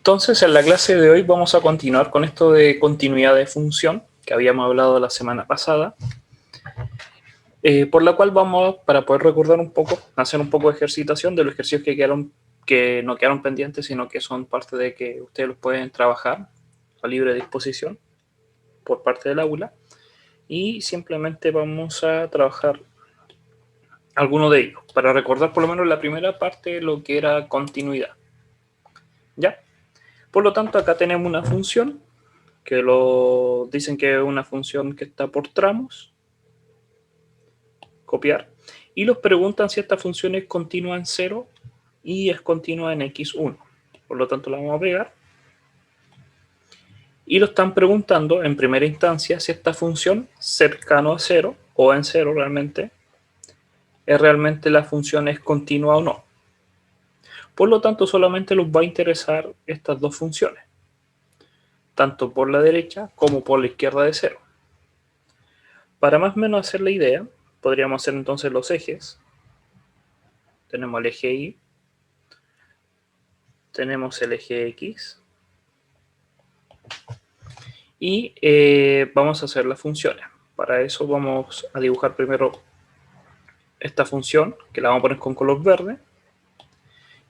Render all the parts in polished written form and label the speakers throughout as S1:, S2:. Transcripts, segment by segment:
S1: Entonces, en la clase de hoy vamos a continuar con esto de continuidad de función que habíamos hablado la semana pasada, por la cual vamos, para poder recordar un poco, hacer un poco de ejercitación de los ejercicios que no quedaron pendientes, sino que son parte de que ustedes los pueden trabajar a libre disposición por parte del aula, y simplemente vamos a trabajar alguno de ellos, para recordar por lo menos la primera parte, lo que era continuidad. ¿Ya? Por lo tanto, acá tenemos una función que dicen que es una función que está por tramos, copiar, y los preguntan si esta función es continua en 0 y es continua en x1. Por lo tanto, la vamos a pegar. Y lo están preguntando en primera instancia si esta función cercano a 0 o en 0 realmente la función es continua o no. Por lo tanto, solamente los va a interesar estas dos funciones, tanto por la derecha como por la izquierda de 0. Para más o menos hacer la idea, podríamos hacer entonces los ejes. Tenemos el eje Y, tenemos el eje X, y vamos a hacer las funciones. Para eso vamos a dibujar primero esta función, que la vamos a poner con color verde,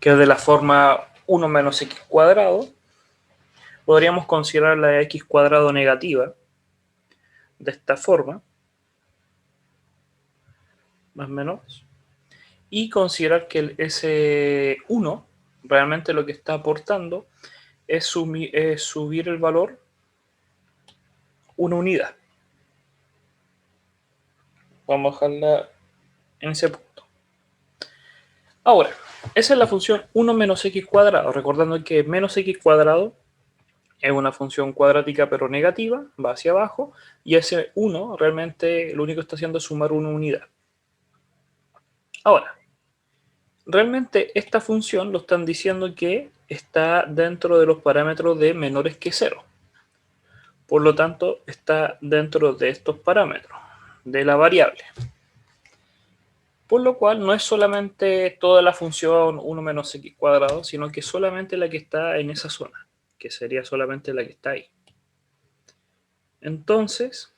S1: que es de la forma 1 menos x cuadrado. Podríamos considerar la x cuadrado negativa de esta forma, más o menos, y considerar que el S1 realmente lo que está aportando es subir el valor una unidad. Vamos a dejarla en ese punto. Ahora, esa es la función 1 menos x cuadrado, recordando que menos x cuadrado es una función cuadrática pero negativa, va hacia abajo, y ese 1 realmente lo único que está haciendo es sumar una unidad. Ahora, realmente esta función lo están diciendo que está dentro de los parámetros de menores que 0. Por lo tanto, está dentro de estos parámetros de la variable. Por lo cual no es solamente toda la función 1 menos x cuadrado, sino que solamente la que está en esa zona, que sería solamente la que está ahí. Entonces,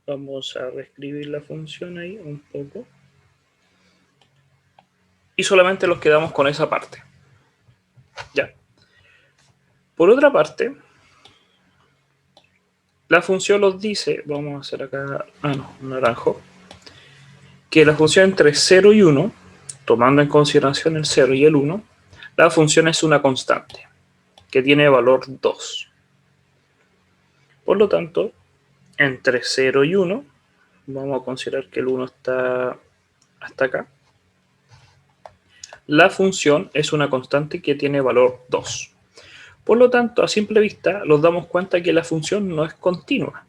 S1: vamos a reescribir la función ahí un poco. Y solamente nos quedamos con esa parte. Ya. Por otra parte, la función nos dice, vamos a hacer acá, naranjo, que la función entre 0 y 1, tomando en consideración el 0 y el 1, la función es una constante, que tiene valor 2. Por lo tanto, entre 0 y 1, vamos a considerar que el 1 está hasta acá, la función es una constante que tiene valor 2. Por lo tanto, a simple vista, nos damos cuenta que la función no es continua,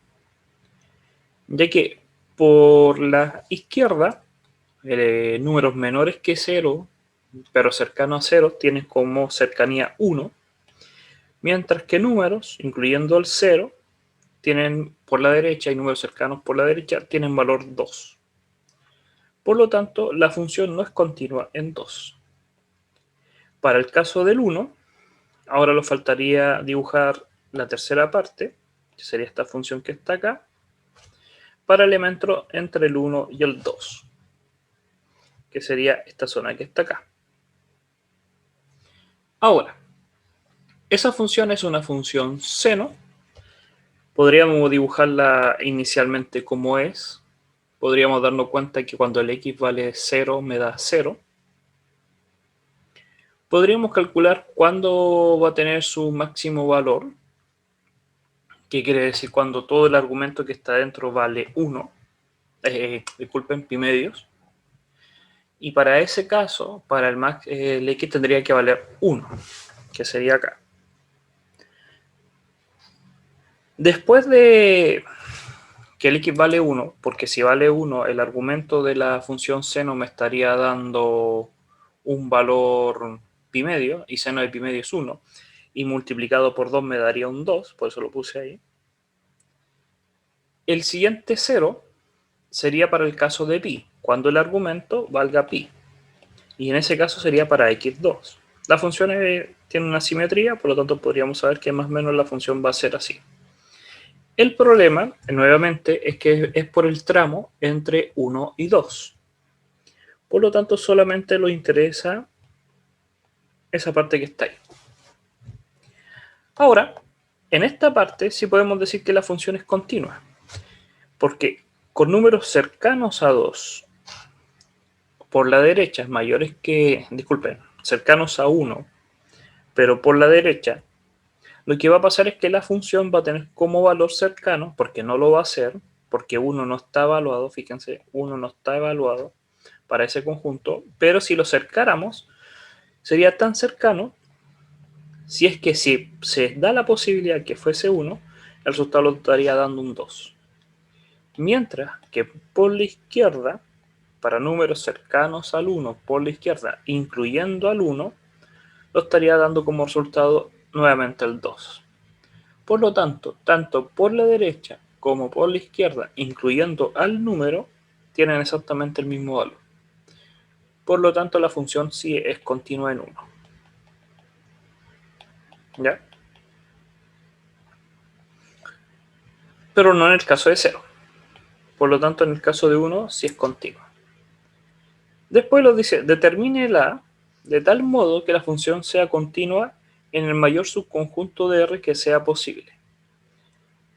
S1: ya que por la izquierda, números menores que 0, pero cercanos a 0, tienen como cercanía 1, mientras que números, incluyendo el 0, tienen por la derecha, y números cercanos por la derecha, tienen valor 2. Por lo tanto, la función no es continua en 2. Para el caso del 1, ahora nos faltaría dibujar la tercera parte, que sería esta función que está acá, para elementos entre el 1 y el 2, que sería esta zona que está acá. Ahora, esa función es una función seno. Podríamos dibujarla inicialmente como es. Podríamos darnos cuenta que cuando el x vale 0 me da 0. Podríamos calcular cuándo va a tener su máximo valor, que quiere decir cuando todo el argumento que está dentro vale 1. Disculpen, pi medios. Y para ese caso, para el x tendría que valer 1, que sería acá. Después de que el x vale 1, porque si vale 1, el argumento de la función seno me estaría dando un valor pi medio, y seno de pi medio es 1, y multiplicado por 2 me daría un 2, por eso lo puse ahí. El siguiente 0 sería para el caso de pi, cuando el argumento valga pi, y en ese caso sería para x2. La función tiene una simetría, por lo tanto podríamos saber que más o menos la función va a ser así. El problema, nuevamente, es que es por el tramo entre 1 y 2. Por lo tanto, solamente nos interesa esa parte que está ahí. Ahora, en esta parte sí podemos decir que la función es continua, porque con números cercanos a 2 por la derecha mayores que, disculpen, cercanos a 1, pero por la derecha, lo que va a pasar es que la función va a tener como valor cercano, porque no lo va a hacer, porque 1 no está evaluado, fíjense, 1 no está evaluado para ese conjunto, pero si lo cercáramos, sería tan cercano, si es que si se da la posibilidad que fuese 1, el resultado lo estaría dando un 2. Mientras que por la izquierda, para números cercanos al 1 por la izquierda, incluyendo al 1, lo estaría dando como resultado nuevamente el 2. Por lo tanto, tanto por la derecha como por la izquierda, incluyendo al número, tienen exactamente el mismo valor. Por lo tanto, la función sí es continua en 1. ¿Ya? Pero no en el caso de 0. Por lo tanto, en el caso de 1 sí es continua. Después nos dice, determine la A de tal modo que la función sea continua en el mayor subconjunto de R que sea posible.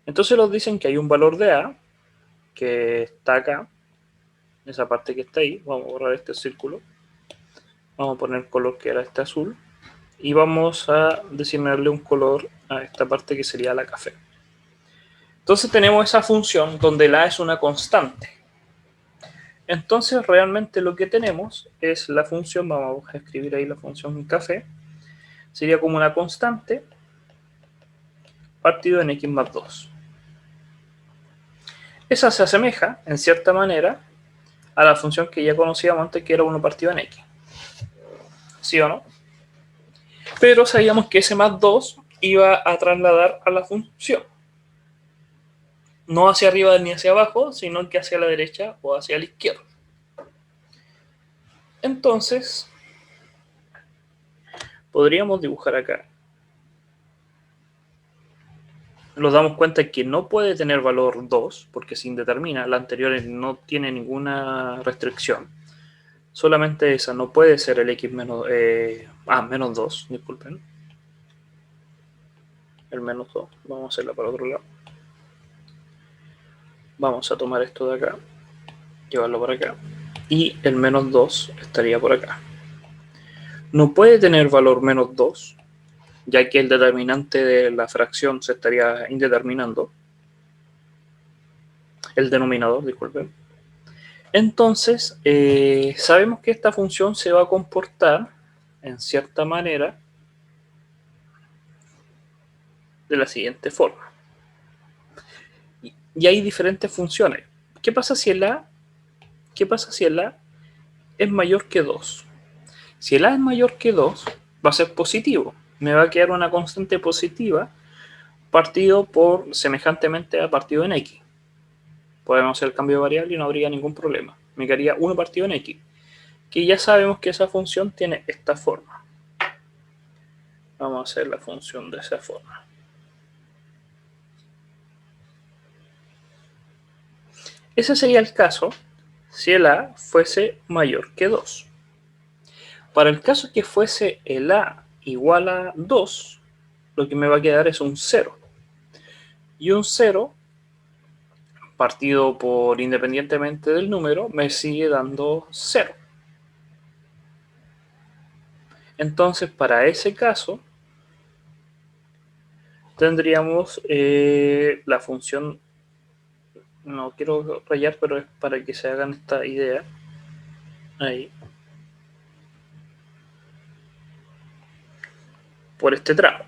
S1: Entonces nos dicen que hay un valor de A, que está acá, esa parte que está ahí. Vamos a borrar este círculo. Vamos a poner el color que era este azul. Y vamos a designarle un color a esta parte que sería la café. Entonces tenemos esa función donde la A es una constante. Entonces realmente lo que tenemos es la función, vamos a escribir ahí la función café, sería como una constante partido en x más 2. Esa se asemeja, en cierta manera, a la función que ya conocíamos antes, que era 1 partido en x. ¿Sí o no? Pero sabíamos que ese más 2 iba a trasladar a la función. No hacia arriba ni hacia abajo, sino que hacia la derecha o hacia la izquierda. Entonces, podríamos dibujar acá. Nos damos cuenta que no puede tener valor 2, porque se indetermina. La anterior no tiene ninguna restricción. Solamente esa, no puede ser el x menos... menos 2, disculpen. El menos 2. Vamos a hacerla para otro lado. Vamos a tomar esto de acá, llevarlo por acá. Y el menos 2 estaría por acá. No puede tener valor menos 2, ya que el determinante de la fracción se estaría indeterminando. El denominador, disculpen. Entonces, sabemos que esta función se va a comportar en cierta manera de la siguiente forma. Y hay diferentes funciones. ¿Qué pasa si el A es mayor que 2? Si el A es mayor que 2, va a ser positivo. Me va a quedar una constante positiva partido por semejantemente a partido en X. Podemos hacer el cambio de variable y no habría ningún problema. Me quedaría 1 partido en X. Que ya sabemos que esa función tiene esta forma. Vamos a hacer la función de esa forma. Ese sería el caso si el A fuese mayor que 2. Para el caso que fuese el A igual a 2, lo que me va a quedar es un 0. Y un 0, partido por independientemente del número, me sigue dando 0. Entonces, para ese caso, tendríamos la función, no quiero rayar, pero es para que se hagan esta idea, ahí, por este tramo.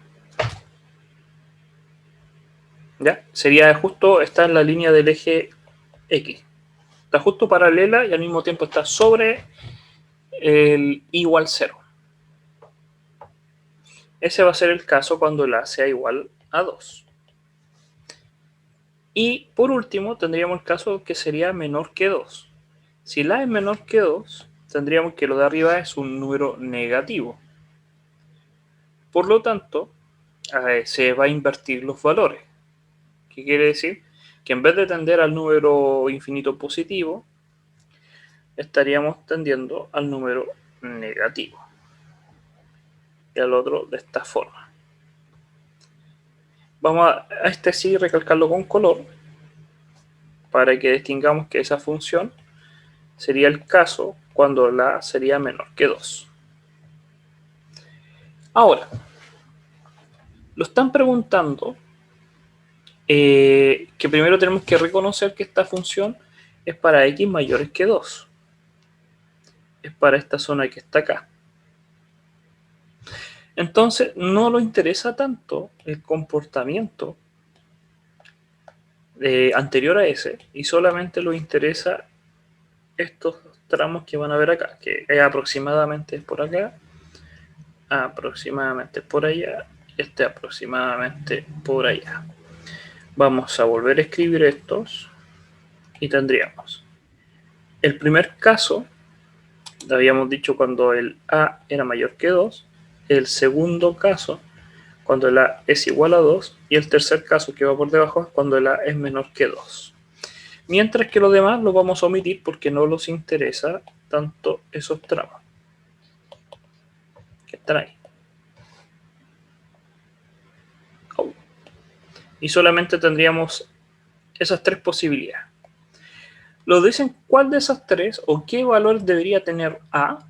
S1: ¿Ya? Sería justo, está en la línea del eje X. Está justo paralela y al mismo tiempo está sobre el igual 0. Ese va a ser el caso cuando la sea igual a 2. Y por último tendríamos el caso que sería menor que 2. Si la es menor que 2, tendríamos que lo de arriba es un número negativo. Por lo tanto, se va a invertir los valores. ¿Qué quiere decir? Que en vez de tender al número infinito positivo, estaríamos tendiendo al número negativo. Y al otro de esta forma. Vamos a este sí recalcarlo con color para que distingamos que esa función sería el caso cuando la A sería menor que 2. Ahora, lo están preguntando que primero tenemos que reconocer que esta función es para x mayores que 2. Es para esta zona que está acá. Entonces, no nos interesa tanto el comportamiento anterior a ese y solamente nos interesa estos tramos que van a ver acá, que es aproximadamente por acá, aproximadamente por allá y este aproximadamente por allá. Vamos a volver a escribir estos y tendríamos el primer caso, habíamos dicho cuando el A era mayor que 2, el segundo caso cuando el A es igual a 2 y el tercer caso que va por debajo es cuando el A es menor que 2. Mientras que los demás los vamos a omitir porque no nos interesa tanto esos tramos que están ahí. Y solamente tendríamos esas tres posibilidades. Nos dicen cuál de esas tres o qué valor debería tener A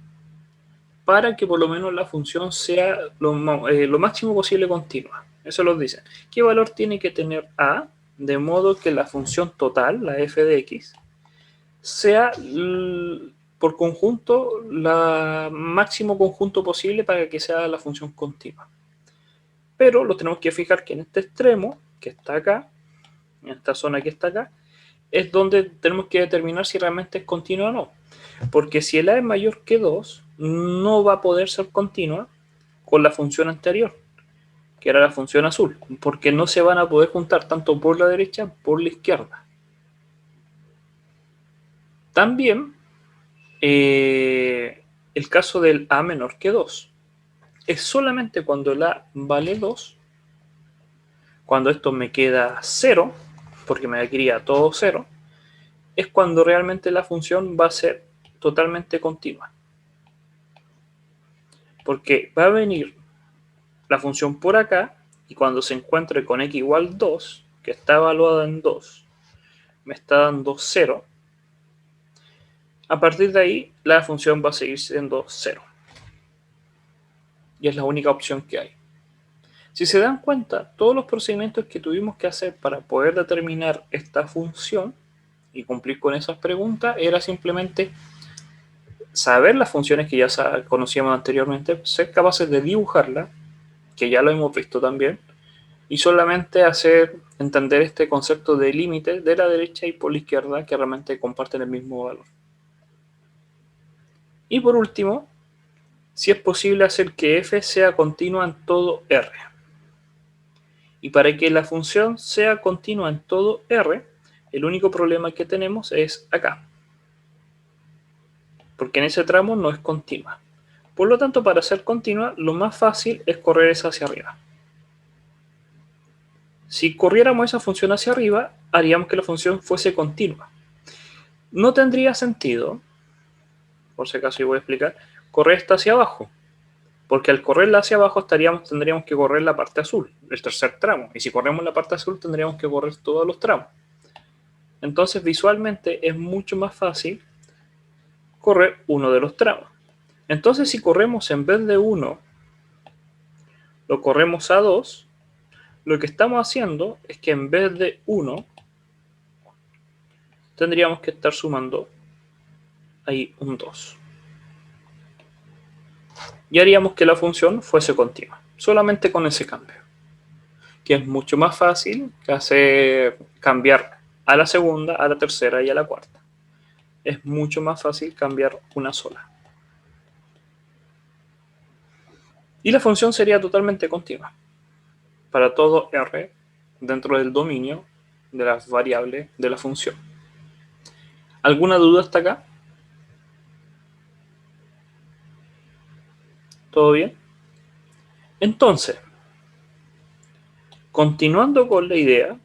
S1: para que por lo menos la función sea lo máximo posible continua. Eso lo dicen. ¿Qué valor tiene que tener A de modo que la función total, la f de x, sea por conjunto la máximo conjunto posible para que sea la función continua? Pero lo tenemos que fijar que en este extremo, que está acá, en esta zona que está acá, es donde tenemos que determinar si realmente es continua o no. Porque si el A es mayor que 2, no va a poder ser continua con la función anterior, que era la función azul, porque no se van a poder juntar tanto por la derecha como por la izquierda. También el caso del A menor que 2 es solamente cuando el A vale 2, cuando esto me queda 0, porque me quería todo 0, es cuando realmente la función va a ser totalmente continua. Porque va a venir la función por acá y cuando se encuentre con x igual 2, que está evaluada en 2, me está dando 0. A partir de ahí, la función va a seguir siendo 0. Y es la única opción que hay. Si se dan cuenta, todos los procedimientos que tuvimos que hacer para poder determinar esta función y cumplir con esas preguntas era simplemente saber las funciones que ya conocíamos anteriormente, ser capaces de dibujarla, que ya lo hemos visto también, y solamente hacer entender este concepto de límite de la derecha y por la izquierda que realmente comparten el mismo valor. Y por último, si es posible hacer que f sea continua en todo R. Y para que la función sea continua en todo R, el único problema que tenemos es acá, porque en ese tramo no es continua. Por lo tanto, para ser continua, lo más fácil es correr esa hacia arriba. Si corriéramos esa función hacia arriba, haríamos que la función fuese continua. No tendría sentido, por si acaso yo voy a explicar, correr esta hacia abajo, porque al correrla hacia abajo tendríamos que correr la parte azul, el tercer tramo, y si corremos la parte azul tendríamos que correr todos los tramos. Entonces visualmente es mucho más fácil correr uno de los tramos. Entonces si corremos en vez de 1, lo corremos a 2, lo que estamos haciendo es que en vez de 1 tendríamos que estar sumando ahí un 2. Y haríamos que la función fuese continua, solamente con ese cambio, que es mucho más fácil que hacer cambiar a la segunda, a la tercera y a la cuarta. Es mucho más fácil cambiar una sola. Y la función sería totalmente continua para todo R dentro del dominio de las variables de la función. ¿Alguna duda hasta acá? ¿Todo bien? Entonces, continuando con la idea,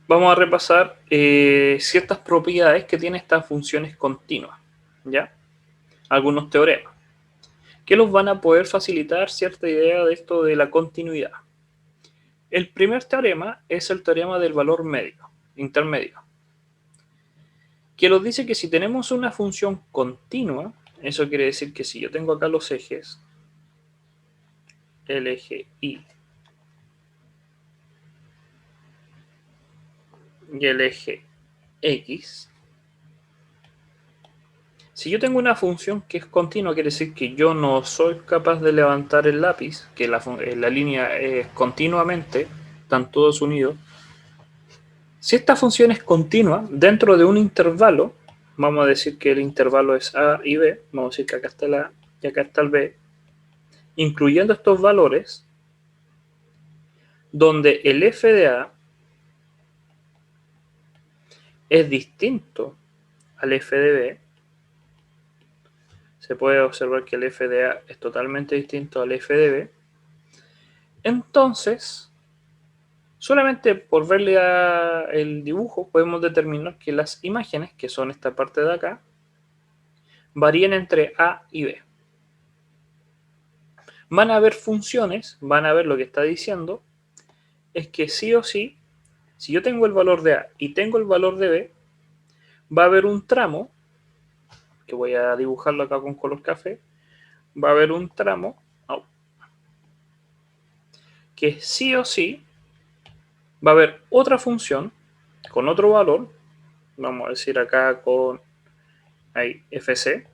S1: vamos a repasar ciertas propiedades que tienen estas funciones continuas, ¿ya? Algunos teoremas, que los van a poder facilitar cierta idea de esto de la continuidad. El primer teorema es el teorema del valor medio, intermedio, que nos dice que si tenemos una función continua, eso quiere decir que si yo tengo acá los ejes, el eje Y y el eje X, si yo tengo una función que es continua, quiere decir que yo no soy capaz de levantar el lápiz, que la línea es continuamente, están todos unidos. Si esta función es continua dentro de un intervalo, vamos a decir que el intervalo es A y B, vamos a decir que acá está el A y acá está el B, incluyendo estos valores, donde el f de A es distinto al f de B, se puede observar que el f de A es totalmente distinto al f de B, entonces, solamente por verle el dibujo, podemos determinar que las imágenes, que son esta parte de acá, varían entre A y B. Van a haber funciones, van a ver lo que está diciendo, es que sí o sí, si yo tengo el valor de A y tengo el valor de B, va a haber un tramo, que voy a dibujarlo acá con color café, va a haber un tramo que sí o sí va a haber otra función con otro valor, vamos a decir acá con ahí, FC,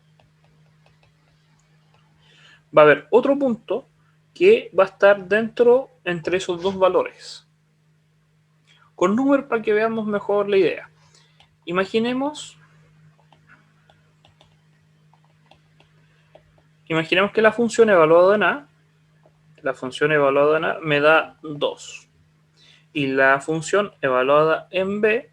S1: va a haber otro punto que va a estar dentro entre esos dos valores. Con números para que veamos mejor la idea. Imaginemos que la función evaluada en A, me da 2. Y la función evaluada en B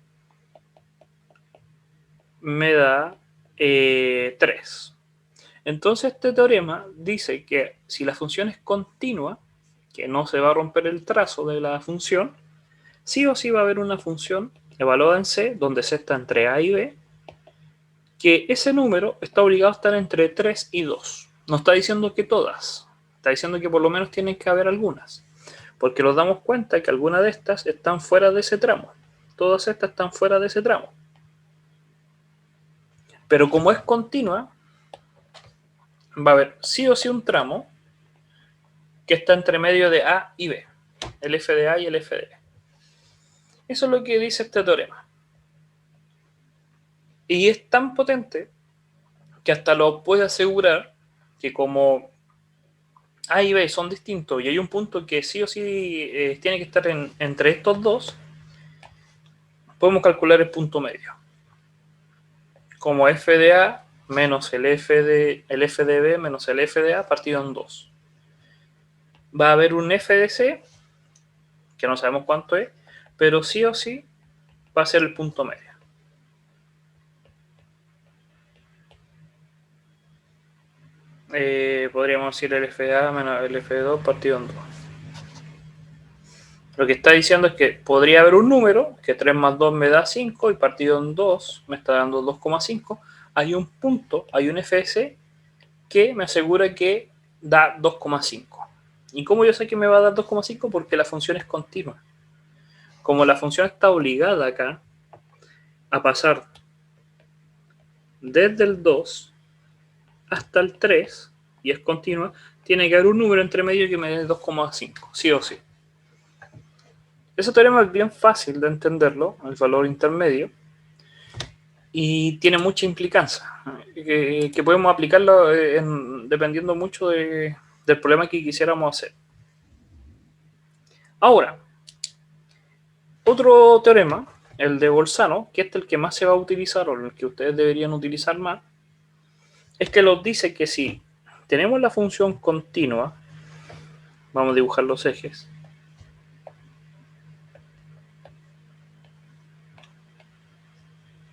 S1: me da 3. Entonces este teorema dice que si la función es continua, que no se va a romper el trazo de la función, sí o sí va a haber una función evaluada en C, donde C está entre A y B, que ese número está obligado a estar entre 3 y 2. No está diciendo que todas, está diciendo que por lo menos tienen que haber algunas, porque nos damos cuenta que algunas de estas están fuera de ese tramo. Todas estas están fuera de ese tramo. Pero como es continua, va a haber sí o sí un tramo que está entre medio de A y B, el f de A y el f de B. Eso es lo que dice este teorema. Y es tan potente que hasta lo puede asegurar que como A y B son distintos y hay un punto que sí o sí tiene que estar entre estos dos, podemos calcular el punto medio. Como f de A menos el f de B menos el f de A partido en 2. Va a haber un f de C, que no sabemos cuánto es, pero sí o sí va a ser el punto medio. Podríamos decir el f de A menos el f de 2 partido en 2. Lo que está diciendo es que podría haber un número, que 3 más 2 me da 5 y partido en 2 me está dando 2,5. Hay un punto, hay un fs que me asegura que da 2,5. ¿Y cómo yo sé que me va a dar 2,5? Porque la función es continua. Como la función está obligada acá a pasar desde el 2 hasta el 3 y es continua, tiene que haber un número entre medio que me dé 2,5, sí o sí. Ese teorema es bien fácil de entenderlo, el valor intermedio, y tiene mucha implicancia, que podemos aplicarlo dependiendo mucho del problema que quisiéramos hacer. Ahora, otro teorema, el de Bolzano, que es el que más se va a utilizar o el que ustedes deberían utilizar más, es que nos dice que si tenemos la función continua, vamos a dibujar los ejes,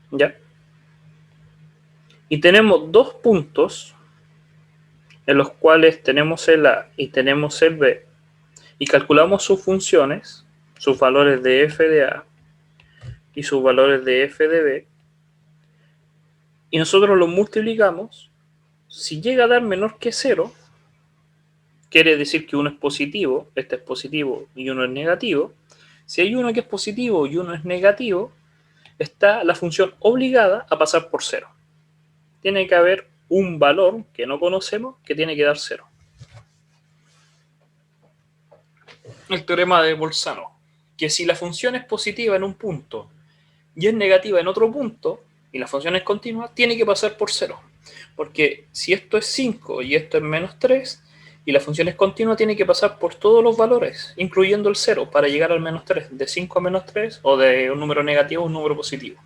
S1: ¿ya? Y tenemos dos puntos en los cuales tenemos el A y tenemos el B, y calculamos sus funciones, sus valores de f de A y sus valores de f de B, y nosotros los multiplicamos, si llega a dar menor que 0, quiere decir que uno es positivo, este es positivo y uno es negativo. Si hay uno que es positivo y uno es negativo, está la función obligada a pasar por 0. Tiene que haber un valor que no conocemos que tiene que dar 0. El teorema de Bolzano, que si la función es positiva en un punto y es negativa en otro punto, y la función es continua, tiene que pasar por 0. Porque si esto es 5 y esto es menos 3, y la función es continua, tiene que pasar por todos los valores, incluyendo el 0, para llegar al menos 3, de 5 a menos 3, o de un número negativo a un número positivo.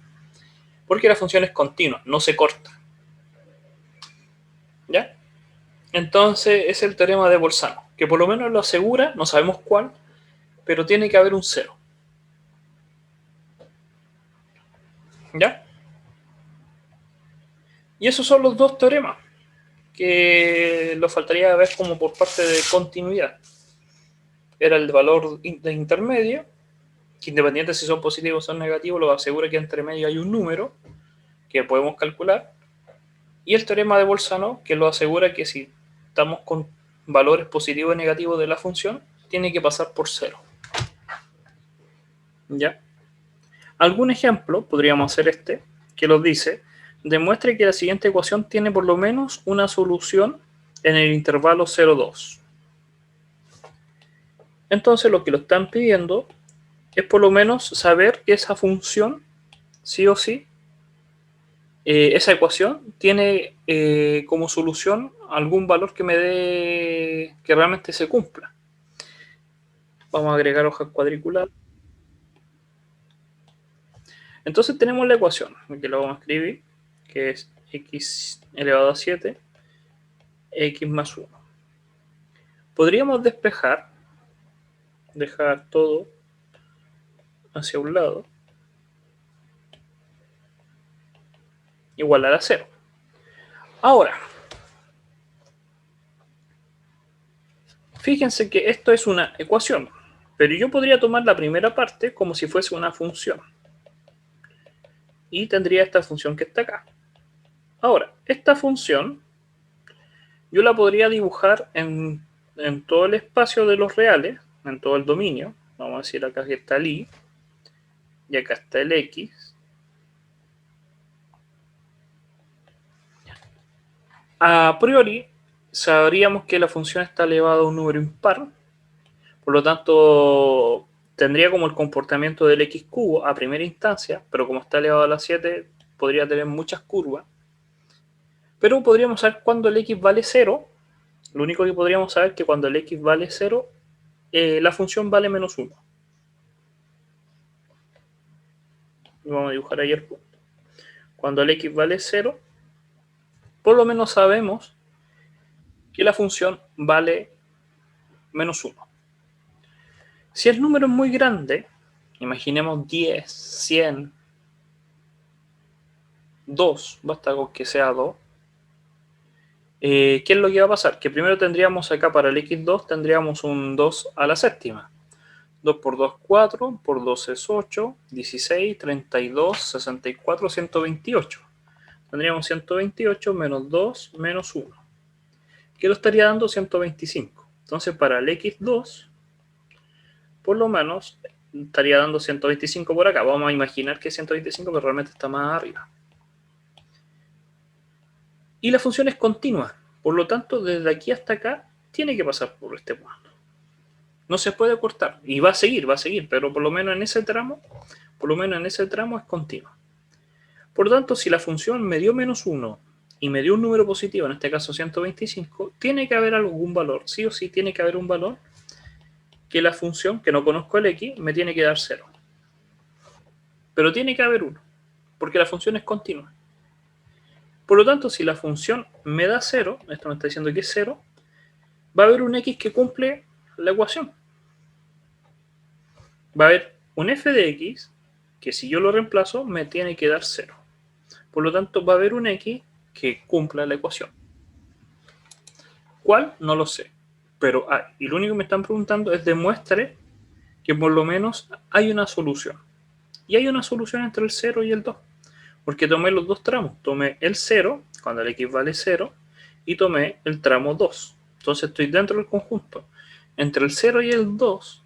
S1: Porque la función es continua, no se corta. ¿Ya? Entonces es el teorema de Bolzano, que por lo menos lo asegura, no sabemos cuál, pero tiene que haber un 0. ¿Ya? Y esos son los dos teoremas que lo faltaría ver como por parte de continuidad. Era el valor de intermedio, que independiente si son positivos o son negativos, lo asegura que entre medio hay un número que podemos calcular. Y el teorema de Bolzano, que lo asegura que si estamos con valores positivos y negativos de la función, tiene que pasar por 0. ¿Ya? Algún ejemplo, podríamos hacer este, que nos dice: demuestre que la siguiente ecuación tiene por lo menos una solución en el intervalo 0,2. Entonces lo que lo están pidiendo es por lo menos saber que esa función, sí o sí, esa ecuación tiene como solución algún valor que me dé, que realmente se cumpla. Vamos a agregar hojas cuadriculadas. Entonces tenemos la ecuación, que la vamos a escribir, que es x elevado a 7, x más 1. Podríamos despejar, dejar todo hacia un lado, igualar a 0. Ahora, fíjense que esto es una ecuación, pero yo podría tomar la primera parte como si fuese una función. Y tendría esta función que está acá. Ahora, esta función yo la podría dibujar en todo el espacio de los reales, en todo el dominio. Vamos a decir acá que está el y, y acá está el x. A priori, sabríamos que la función está elevada a un número impar, por lo tanto, tendría como el comportamiento del x cubo a primera instancia, pero como está elevado a la 7, podría tener muchas curvas. Pero podríamos saber cuándo el x vale 0. Lo único que podríamos saber es que cuando el x vale 0, la función vale menos 1. Vamos a dibujar ahí el punto. Cuando el x vale 0, por lo menos sabemos que la función vale menos 1. Si el número es muy grande, imaginemos 10, 100, 2, basta con que sea 2, ¿qué es lo que va a pasar? Que primero tendríamos acá para el x2, tendríamos un 2 a la séptima. 2 por 2, 4, por 2 es 8, 16, 32, 64, 128. Tendríamos 128 menos 2 menos 1. ¿Qué lo estaría dando? 125. Entonces para el x2, por lo menos, estaría dando 125 por acá. Vamos a imaginar que es 125, pero realmente está más arriba. Y la función es continua. Por lo tanto, desde aquí hasta acá, tiene que pasar por este punto. No se puede cortar. Y va a seguir, pero por lo menos en ese tramo es continua. Por lo tanto, si la función me dio menos 1 y me dio un número positivo, en este caso 125, tiene que haber algún valor. Sí o sí tiene que haber un valor que la función, que no conozco el x, me tiene que dar 0. Pero tiene que haber uno, porque la función es continua. Por lo tanto, si la función me da 0, esto me está diciendo que es 0, va a haber un x que cumple la ecuación. Va a haber un f de x que si yo lo reemplazo me tiene que dar 0. Por lo tanto, va a haber un x que cumpla la ecuación. ¿Cuál? No lo sé. Pero hay. Y lo único que me están preguntando es demuestre que por lo menos hay una solución. Y hay una solución entre el 0 y el 2. Porque tomé los dos tramos. Tomé el 0, cuando el x vale 0, y tomé el tramo 2. Entonces estoy dentro del conjunto. Entre el 0 y el 2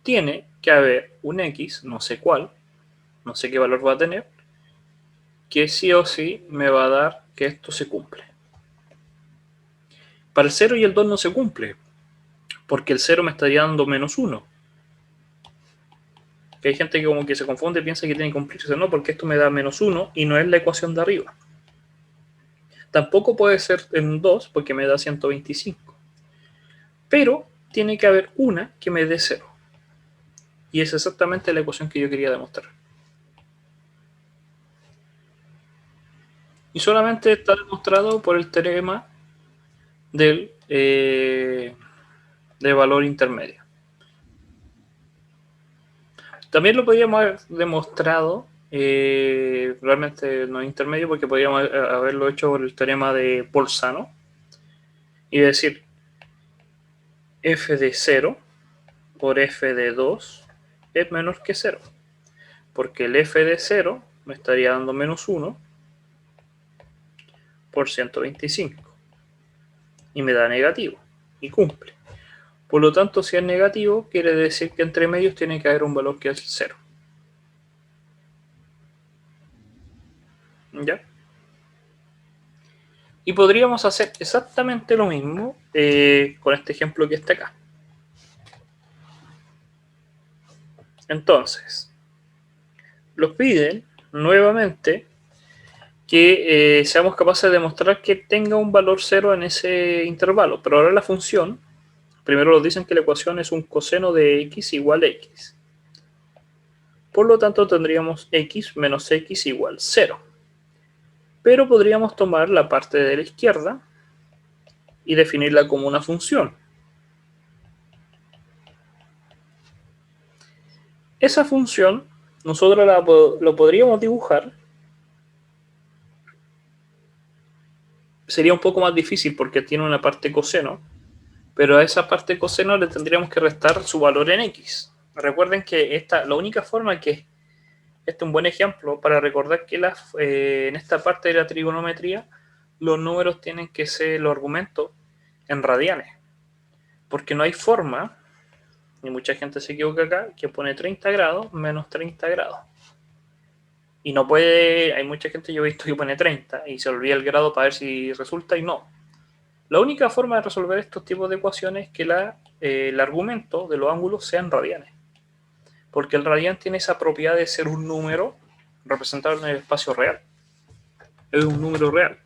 S1: tiene que haber un x, no sé cuál, no sé qué valor va a tener, que sí o sí me va a dar que esto se cumple. Para el 0 y el 2 no se cumple, porque el 0 me estaría dando menos 1. Que hay gente que como que se confunde y piensa que tiene que cumplirse, no, porque esto me da menos 1 y no es la ecuación de arriba. Tampoco puede ser en 2 porque me da 125. Pero tiene que haber una que me dé 0. Y es exactamente la ecuación que yo quería demostrar. Y solamente está demostrado por el teorema del de valor intermedio. También lo podríamos haber demostrado, realmente no intermedio, porque podríamos haberlo hecho por el teorema de Bolzano y decir f de 0 por f de 2 es menor que 0, porque el f de 0 me estaría dando menos 1 por 125 y me da negativo y cumple. Por lo tanto, si es negativo, quiere decir que entre medios tiene que haber un valor que es 0. ¿Ya? Y podríamos hacer exactamente lo mismo con este ejemplo que está acá. Entonces, nos piden nuevamente que seamos capaces de demostrar que tenga un valor 0 en ese intervalo. Pero ahora la función, primero nos dicen que la ecuación es un coseno de x igual a x. Por lo tanto, tendríamos x menos x igual 0. Pero podríamos tomar la parte de la izquierda y definirla como una función. Esa función nosotros lo podríamos dibujar. Sería un poco más difícil porque tiene una parte coseno, pero a esa parte coseno le tendríamos que restar su valor en x. Recuerden que la única forma que este es un buen ejemplo para recordar que en esta parte de la trigonometría los números tienen que ser los argumentos en radianes, porque no hay forma, y mucha gente se equivoca acá, que pone 30 grados menos 30 grados. Y no puede, hay mucha gente yo he visto que pone 30 y se olvida el grado para ver si resulta y no. La única forma de resolver estos tipos de ecuaciones es que el argumento de los ángulos sean radianes. Porque el radián tiene esa propiedad de ser un número representado en el espacio real. Es un número real.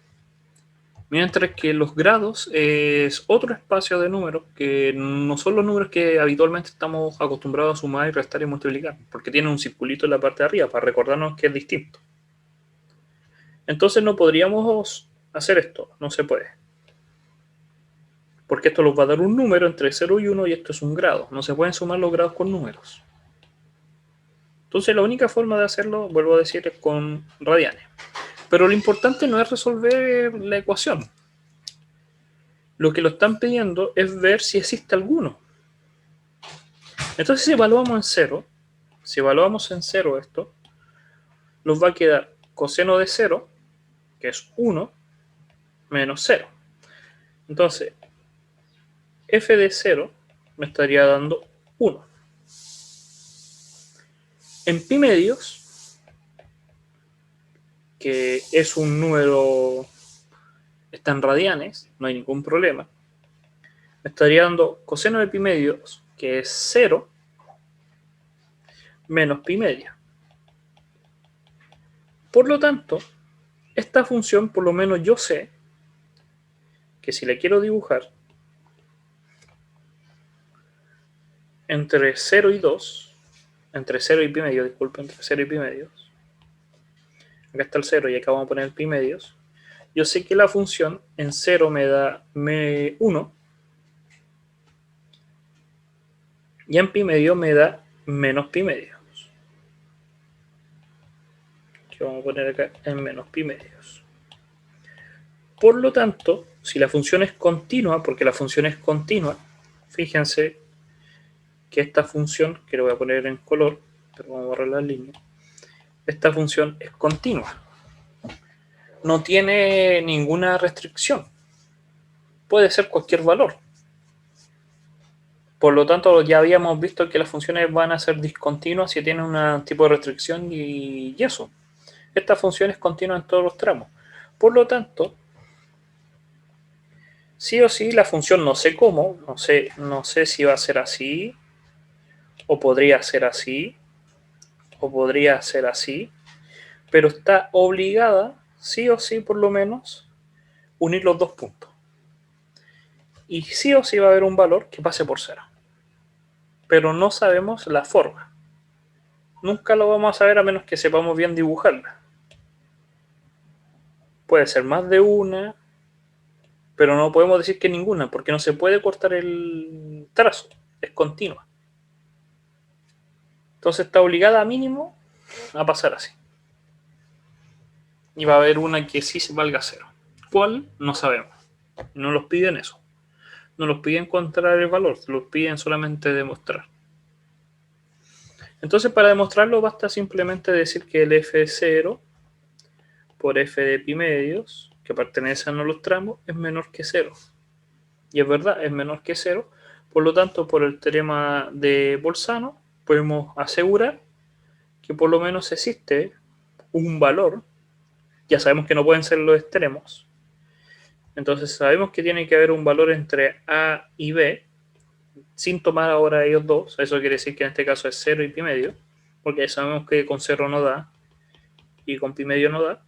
S1: Mientras que los grados es otro espacio de números que no son los números que habitualmente estamos acostumbrados a sumar y restar y multiplicar, porque tienen un circulito en la parte de arriba para recordarnos que es distinto. Entonces no podríamos hacer esto, no se puede. Porque esto nos va a dar un número entre 0 y 1 y esto es un grado. No se pueden sumar los grados con números. Entonces la única forma de hacerlo, vuelvo a decir, es con radianes. Pero lo importante no es resolver la ecuación. Lo que lo están pidiendo es ver si existe alguno. Entonces si evaluamos en 0, si evaluamos en 0 esto, nos va a quedar coseno de 0, que es 1, menos 0. Entonces, f de 0 me estaría dando 1. En pi medios, que es un número, está en radianes, no hay ningún problema, me estaría dando coseno de pi medios, que es 0, menos pi media. Por lo tanto, esta función, por lo menos yo sé que si la quiero dibujar entre 0 y 2, entre 0 y pi medio, disculpe, entre 0 y pi medios, acá está el 0 y acá vamos a poner el pi medios, yo sé que la función en 0 me da 1 y en pi medio me da menos pi medios. Que vamos a poner acá en menos pi medios. Por lo tanto, si la función es continua, porque la función es continua, fíjense que esta función, que lo voy a poner en color, pero vamos a borrar la línea, esta función es continua. No tiene ninguna restricción. Puede ser cualquier valor. Por lo tanto, ya habíamos visto que las funciones van a ser discontinuas si tienen un tipo de restricción y eso. Esta función es continua en todos los tramos. Por lo tanto, sí o sí la función no sé cómo, no sé si va a ser así, o podría ser así, o podría ser así, pero está obligada, sí o sí por lo menos, unir los dos puntos. Y sí o sí va a haber un valor que pase por cero. Pero no sabemos la forma. Nunca lo vamos a saber a menos que sepamos bien dibujarla. Puede ser más de una, pero no podemos decir que ninguna, porque no se puede cortar el trazo, es continua. Entonces está obligada a mínimo a pasar así. Y va a haber una que sí valga cero. ¿Cuál? No sabemos. No los piden eso. No los piden encontrar el valor, los piden solamente demostrar. Entonces para demostrarlo basta simplemente decir que el F0 por F de pi medios, que pertenecen a los tramos, es menor que 0. Y es verdad, es menor que 0. Por lo tanto, por el teorema de Bolzano, podemos asegurar que por lo menos existe un valor. Ya sabemos que no pueden ser los extremos. Entonces sabemos que tiene que haber un valor entre A y B, sin tomar ahora ellos dos. Eso quiere decir que en este caso es 0 y pi medio, porque sabemos que con 0 no da y con pi medio no da.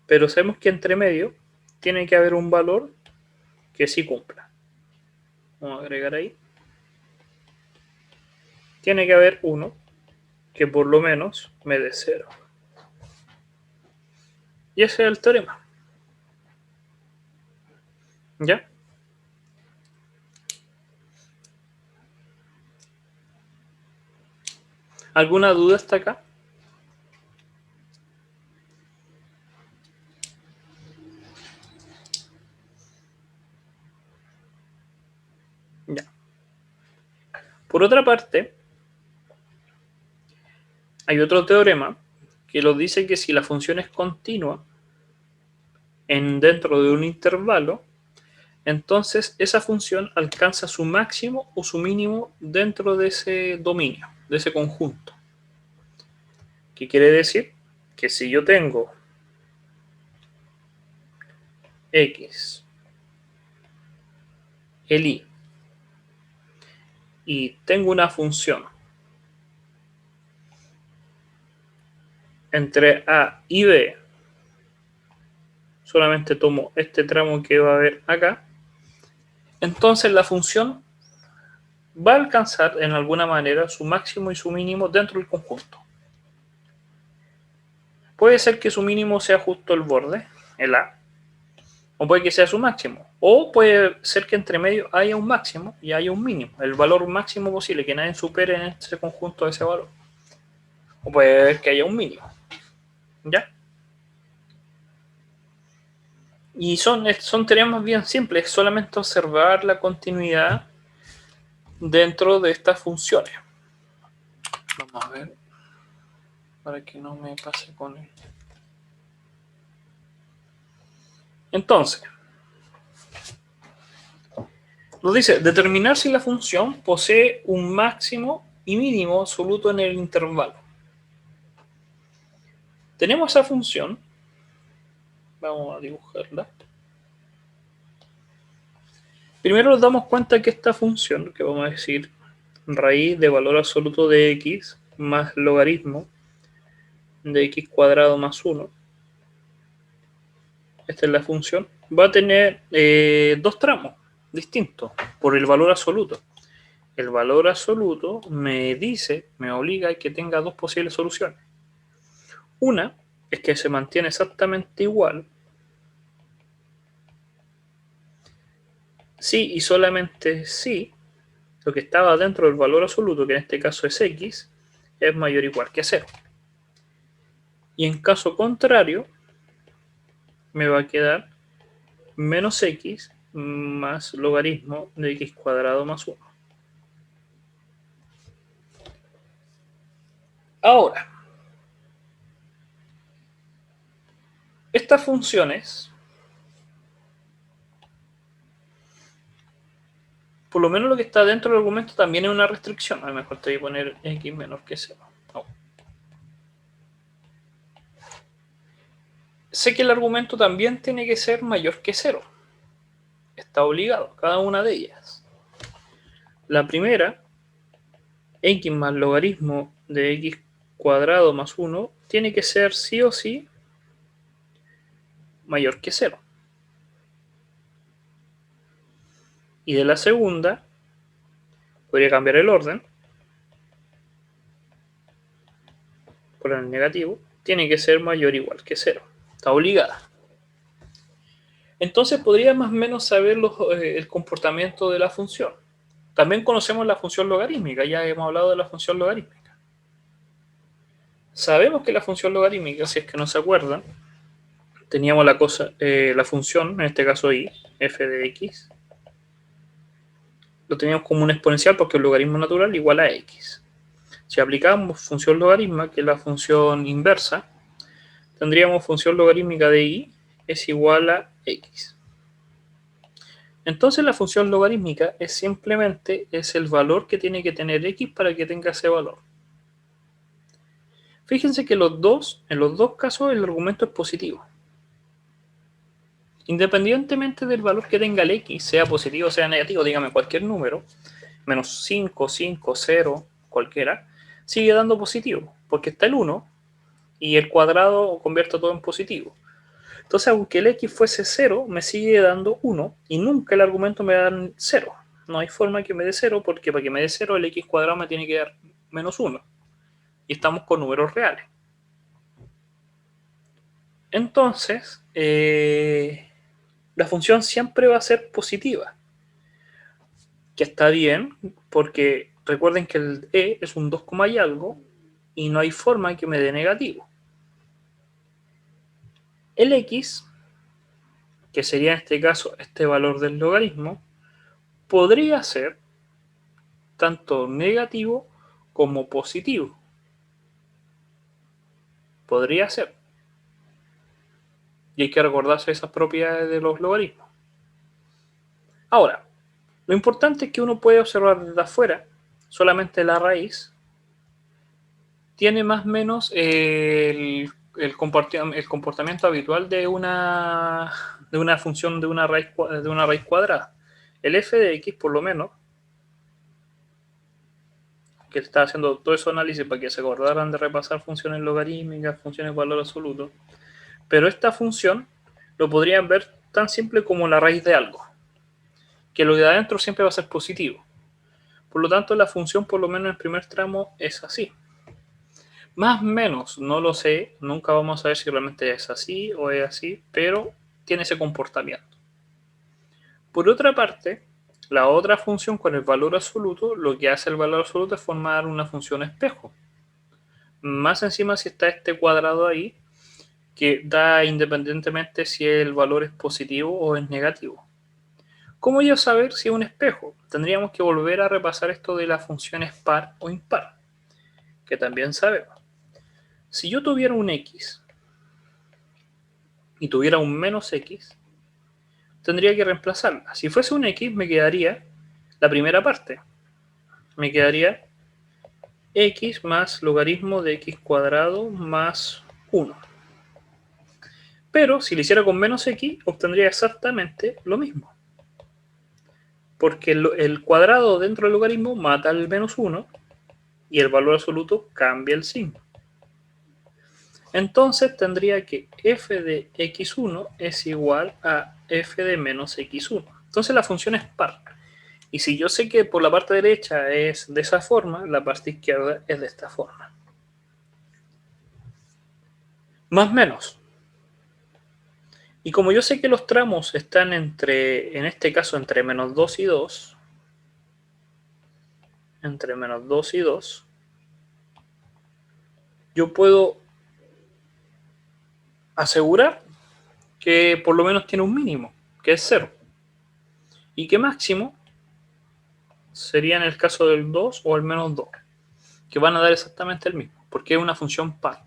S1: Pero sabemos que entre medio tiene que haber un valor que sí cumpla. Vamos a agregar ahí. Tiene que haber uno que por lo menos me dé 0. Y ese es el teorema. ¿Ya? ¿Alguna duda hasta acá? Ya. Por otra parte, hay otro teorema que nos dice que si la función es continua dentro de un intervalo, entonces esa función alcanza su máximo o su mínimo dentro de ese dominio, de ese conjunto. ¿Qué quiere decir? Que si yo tengo x, el y tengo una función entre A y B, solamente tomo este tramo que va a haber acá, entonces la función va a alcanzar en alguna manera su máximo y su mínimo dentro del conjunto. Puede ser que su mínimo sea justo el borde, el A, o puede que sea su máximo, o puede ser que entre medio haya un máximo y haya un mínimo, el valor máximo posible, que nadie supere en ese conjunto de ese valor, o puede ser que haya un mínimo, ¿ya? Y son teoremas bien simples, solamente observar la continuidad dentro de estas funciones. Vamos a ver, para que no me pase con él. Entonces, nos dice, determinar si la función posee un máximo y mínimo absoluto en el intervalo. Tenemos esa función, vamos a dibujarla. Primero nos damos cuenta que esta función, que vamos a decir raíz de valor absoluto de x más logaritmo de x cuadrado más 1, esta es la función, va a tener dos tramos distintos por el valor absoluto. El valor absoluto me obliga a que tenga dos posibles soluciones. Una es que se mantiene exactamente igual si y solamente si lo que estaba dentro del valor absoluto, que en este caso es x, es mayor o igual que 0. Y en caso contrario, me va a quedar menos x más logaritmo de x cuadrado más 1. Ahora, estas funciones, por lo menos lo que está dentro del argumento también es una restricción. A lo mejor te voy a poner x menor que 0. No. Sé que el argumento también tiene que ser mayor que 0. Está obligado, cada una de ellas. La primera, x más logaritmo de x cuadrado más 1, tiene que ser sí o sí mayor que 0. Y de la segunda, podría cambiar el orden, por el negativo, tiene que ser mayor o igual que 0. Está obligada. Entonces podría más o menos saber el comportamiento de la función. También conocemos la función logarítmica, ya hemos hablado de la función logarítmica. Sabemos que la función logarítmica, si es que no se acuerdan, teníamos la función, en este caso y, f de x, lo teníamos como un exponencial porque el logaritmo natural igual a x. Si aplicamos función logaritma, que es la función inversa, tendríamos función logarítmica de y es igual a x. Entonces la función logarítmica es simplemente el valor que tiene que tener x para que tenga ese valor. Fíjense que en los dos casos el argumento es positivo. Independientemente del valor que tenga el x, sea positivo o sea negativo, dígame cualquier número, menos 5, 5, 0, cualquiera, sigue dando positivo, porque está el 1 y el cuadrado convierte todo en positivo. Entonces, aunque el x fuese 0, me sigue dando 1 y nunca el argumento me da 0. No hay forma que me dé 0 porque para que me dé 0 el x cuadrado me tiene que dar menos 1. Y estamos con números reales. Entonces, la función siempre va a ser positiva. Que está bien porque recuerden que el e es un 2, y algo y no hay forma que me dé negativo. El x, que sería en este caso este valor del logaritmo, podría ser tanto negativo como positivo. Podría ser. Y hay que recordarse esas propiedades de los logaritmos. Ahora, lo importante es que uno puede observar desde afuera, solamente la raíz tiene más o menos el comportamiento habitual de una función de una raíz cuadrada. El f de x, por lo menos, que está haciendo todo ese análisis para que se acordaran de repasar funciones logarítmicas, funciones de valor absoluto, pero esta función lo podrían ver tan simple como la raíz de algo, que lo de adentro siempre va a ser positivo. Por lo tanto, la función, por lo menos en el primer tramo, es así. Más o menos, no lo sé, nunca vamos a ver si realmente es así o es así, pero tiene ese comportamiento. Por otra parte, la otra función con el valor absoluto, lo que hace el valor absoluto es formar una función espejo. Más encima si está este cuadrado ahí, que da independientemente si el valor es positivo o es negativo. ¿Cómo yo saber si es un espejo? Tendríamos que volver a repasar esto de las funciones par o impar, que también sabemos. Si yo tuviera un x y tuviera un menos x, tendría que reemplazarla. Si fuese un x, me quedaría la primera parte. Me quedaría x más logaritmo de x cuadrado más 1. Pero si lo hiciera con menos x, obtendría exactamente lo mismo. Porque el cuadrado dentro del logaritmo mata al menos 1 y el valor absoluto cambia el signo. Entonces tendría que f de x1 es igual a f de menos x1. Entonces la función es par. Y si yo sé que por la parte derecha es de esa forma, la parte izquierda es de esta forma. Más o menos. Y como yo sé que los tramos están entre, en este caso, entre menos 2 y 2, entre menos 2 y 2, yo puedo asegurar que por lo menos tiene un mínimo, que es 0. Y que máximo sería en el caso del 2 o el menos 2, que van a dar exactamente el mismo, porque es una función par.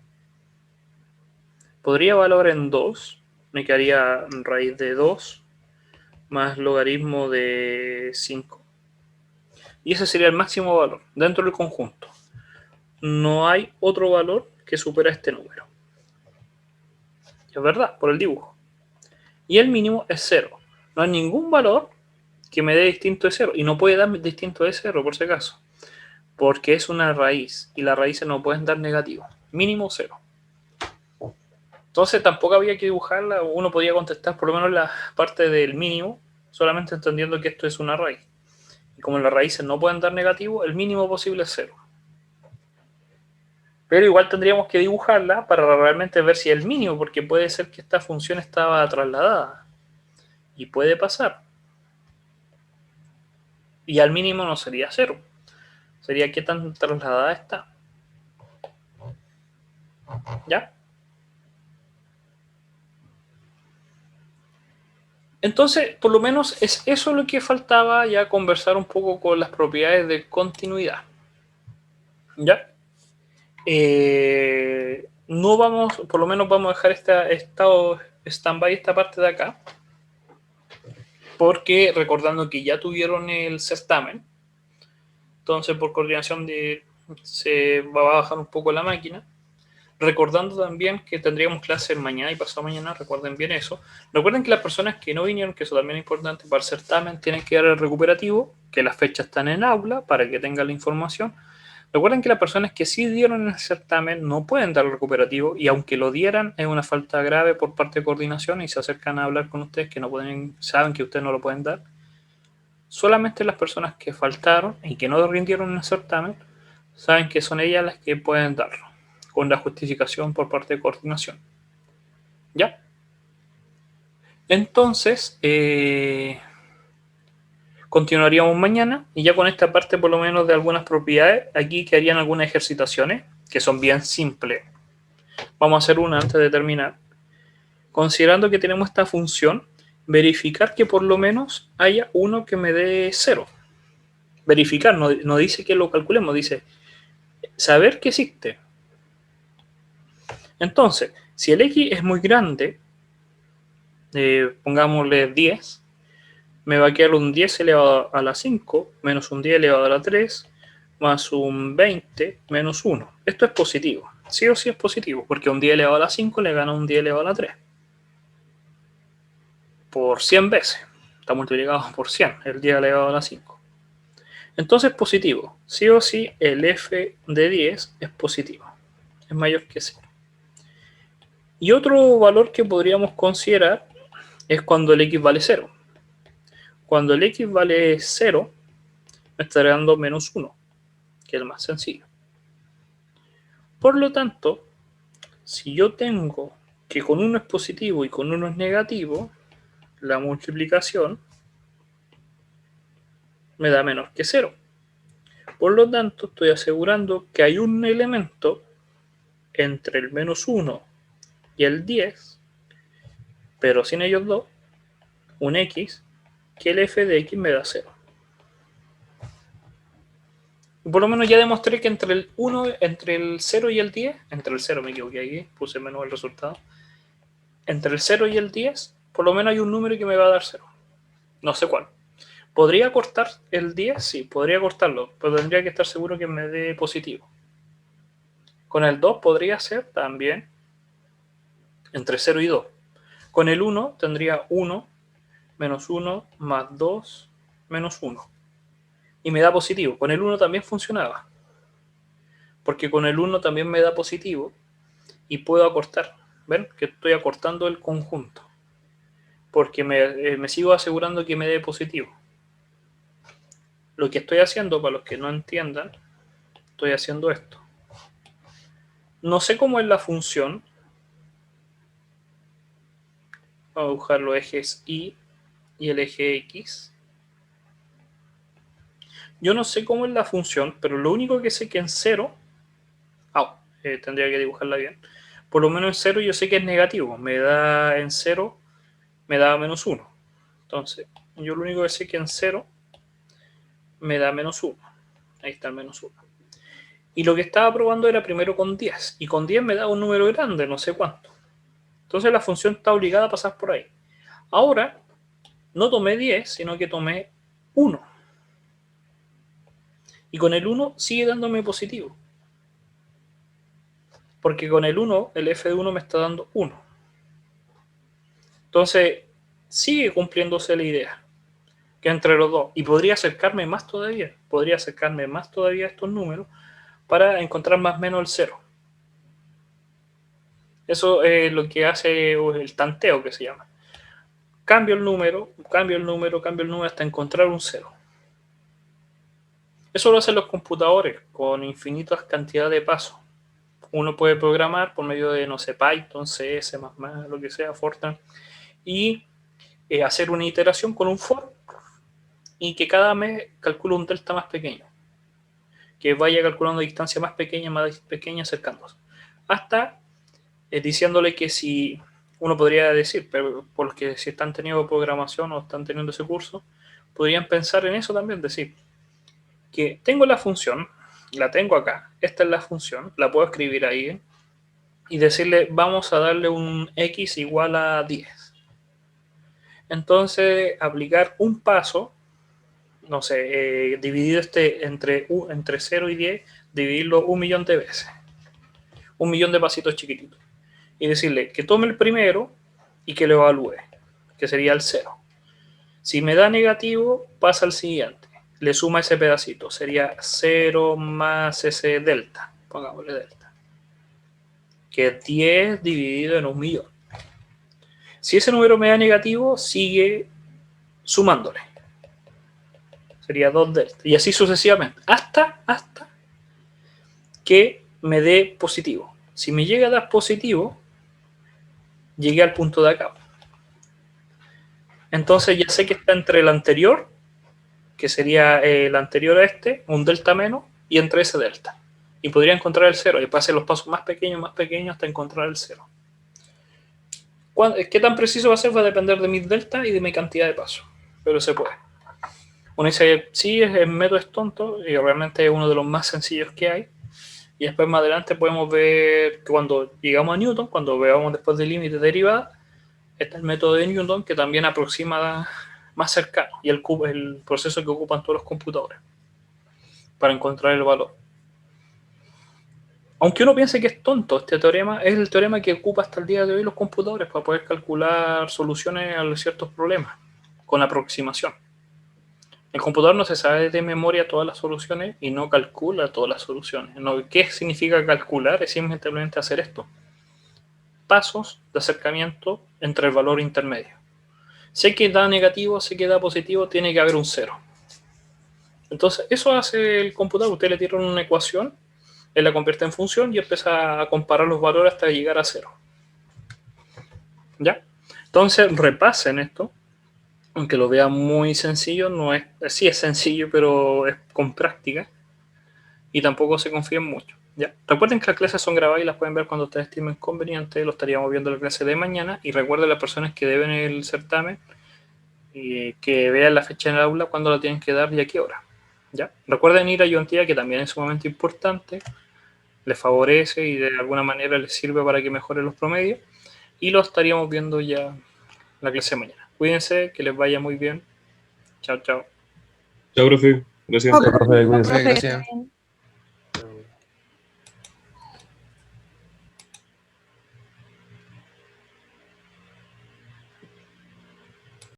S1: Podría evaluar en 2, me quedaría raíz de 2 más logaritmo de 5. Y ese sería el máximo valor dentro del conjunto. No hay otro valor que supera este número. Es verdad, por el dibujo. Y el mínimo es 0. No hay ningún valor que me dé distinto de 0. Y no puede darme distinto de 0, por si acaso. Porque es una raíz. Y las raíces no pueden dar negativo. Mínimo 0. Entonces tampoco había que dibujarla. Uno podía contestar por lo menos la parte del mínimo, solamente entendiendo que esto es una raíz. Y como las raíces no pueden dar negativo, el mínimo posible es 0. Pero igual tendríamos que dibujarla para realmente ver si es el mínimo, porque puede ser que esta función estaba trasladada. Y puede pasar. Y al mínimo no sería 0. Sería qué tan trasladada está. ¿Ya? Entonces, por lo menos es eso lo que faltaba, ya conversar un poco con las propiedades de continuidad. ¿Ya? No vamos, por lo menos vamos a dejar estado stand-by esta parte de acá, porque recordando que ya tuvieron el certamen, entonces por coordinación se va a bajar un poco la máquina. Recordando también que tendríamos clases mañana y pasado mañana, recuerden bien eso. Recuerden que las personas que no vinieron, que eso también es importante para el certamen, tienen que dar el recuperativo, que las fechas están en aula para que tengan la información. Recuerden que las personas que sí dieron el certamen no pueden dar el recuperativo, y aunque lo dieran es una falta grave por parte de coordinación y se acercan a hablar con ustedes que no pueden, saben que ustedes no lo pueden dar. Solamente las personas que faltaron y que no rindieron el certamen saben que son ellas las que pueden darlo, con la justificación por parte de coordinación. ¿Ya? Entonces, continuaríamos mañana y ya con esta parte por lo menos de algunas propiedades, aquí que harían algunas ejercitaciones que son bien simples. Vamos a hacer una antes de terminar. Considerando que tenemos esta función, verificar que por lo menos haya uno que me dé 0. Verificar, no dice que lo calculemos, dice saber que existe. Entonces, si el x es muy grande, pongámosle 10, me va a quedar un 10 elevado a la 5 menos un 10 elevado a la 3 más un 20 menos 1. Esto es positivo. Sí o sí es positivo, porque un 10 elevado a la 5 le gana un 10 elevado a la 3. Por 100 veces. Está multiplicado por 100, el 10 elevado a la 5. Entonces positivo. Sí o sí el f de 10 es positivo. Es mayor que 0. Y otro valor que podríamos considerar es cuando el x vale 0. Cuando el x vale 0, me estará dando menos 1, que es el más sencillo. Por lo tanto, si yo tengo que con 1 es positivo y con 1 es negativo, la multiplicación me da menos que 0. Por lo tanto, estoy asegurando que hay un elemento entre el menos 1 y el 10, pero sin ellos dos, un x, que el f de x me da 0. Por lo menos ya demostré que entre el 1, entre el 0 y el 10, entre el 0 me equivoqué aquí, puse menos el resultado, entre el 0 y el 10, por lo menos hay un número que me va a dar 0. No sé cuál. ¿Podría cortar el 10? Sí, podría cortarlo, pero tendría que estar seguro que me dé positivo. Con el 2 podría ser también entre 0 y 2. Con el 1 tendría 1 menos 1 más 2 menos 1. Y me da positivo. Con el 1 también funcionaba. Porque con el 1 también me da positivo y puedo acortar. ¿Ven? Que estoy acortando el conjunto. Porque me sigo asegurando que me dé positivo. Lo que estoy haciendo, para los que no entiendan, estoy haciendo esto. No sé cómo es la función. Vamos a buscar los ejes Y y el eje X. Yo no sé cómo es la función, pero lo único que sé que en 0... tendría que dibujarla bien. Por lo menos en 0 yo sé que es negativo. Me da en 0, me da menos 1. Entonces, yo lo único que sé que en 0 me da menos 1. Ahí está el menos 1. Y lo que estaba probando era primero con 10. Y con 10 me da un número grande, no sé cuánto. Entonces la función está obligada a pasar por ahí. Ahora, no tomé 10, sino que tomé 1. Y con el 1 sigue dándome positivo. Porque con el 1, el f de 1 me está dando 1. Entonces, sigue cumpliéndose la idea. Que entre los dos. Y podría acercarme más todavía. Podría acercarme más todavía a estos números para encontrar más o menos el 0. Eso es lo que hace el tanteo, que se llama. Cambio el número, cambio el número, cambio el número hasta encontrar un 0. Eso lo hacen los computadores con infinitas cantidades de pasos. Uno puede programar por medio de, no sé, Python, C, C++, lo que sea, Fortran, y hacer una iteración con un for y que cada mes calcule un delta más pequeño. Que vaya calculando distancia más pequeña, acercándose. Hasta diciéndole que si, uno podría decir, pero por los que si están teniendo programación o están teniendo ese curso, podrían pensar en eso también, decir que tengo la función, la tengo acá, esta es la función, la puedo escribir ahí, y decirle, vamos a darle un x igual a 10. Entonces, aplicar un paso, no sé, dividido entre 0 y 10, dividirlo 1.000.000 de veces. 1.000.000 de pasitos chiquititos. Y decirle que tome el primero y que lo evalúe, que sería el 0. Si me da negativo, pasa al siguiente. Le suma ese pedacito. Sería 0 más ese delta. Pongámosle delta. Que es 10 dividido en 1.000.000. Si ese número me da negativo, sigue sumándole. Sería 2 delta. Y así sucesivamente. Hasta que me dé positivo. Si me llega a dar positivo, llegué al punto de acá. Entonces ya sé que está entre el anterior, que sería el anterior a este, un delta menos, y entre ese delta. Y podría encontrar el 0. Y pase los pasos más pequeños hasta encontrar el 0. ¿Qué tan preciso va a ser? Va a depender de mi delta y de mi cantidad de pasos. Pero se puede. Uno dice, sí, el método es tonto y realmente es uno de los más sencillos que hay. Y después más adelante podemos ver que cuando llegamos a Newton, cuando veamos después del límite de derivada, está el método de Newton que también aproxima más cercano y el proceso que ocupan todos los computadores para encontrar el valor. Aunque uno piense que es tonto, este teorema es el teorema que ocupa hasta el día de hoy los computadores para poder calcular soluciones a ciertos problemas con aproximación. El computador no se sabe de memoria todas las soluciones y no calcula todas las soluciones. ¿Qué significa calcular? Es simplemente hacer esto. Pasos de acercamiento entre el valor intermedio. Sé que da negativo, sé que da positivo, tiene que haber un 0. Entonces, eso hace el computador. Usted le tira una ecuación, él la convierte en función y empieza a comparar los valores hasta llegar a 0. ¿Ya? Entonces, repasen esto. Aunque lo vean muy sencillo, no es, sí es sencillo, pero es con práctica. Y tampoco se confíen mucho. ¿Ya? Recuerden que las clases son grabadas y las pueden ver cuando ustedes estimen conveniente. Lo estaríamos viendo en la clase de mañana. Y recuerden las personas que deben el certamen y que vean la fecha en el aula, cuándo la tienen que dar y a qué hora. ¿Ya? Recuerden ir a ayudantía, que también es sumamente importante. Les favorece y de alguna manera les sirve para que mejoren los promedios. Y lo estaríamos viendo ya en la clase de mañana. Cuídense, que les vaya muy bien. Chao, chao.
S2: Chao, profe. Gracias.
S3: Chao, profe, cuídense.
S4: Profe, gracias.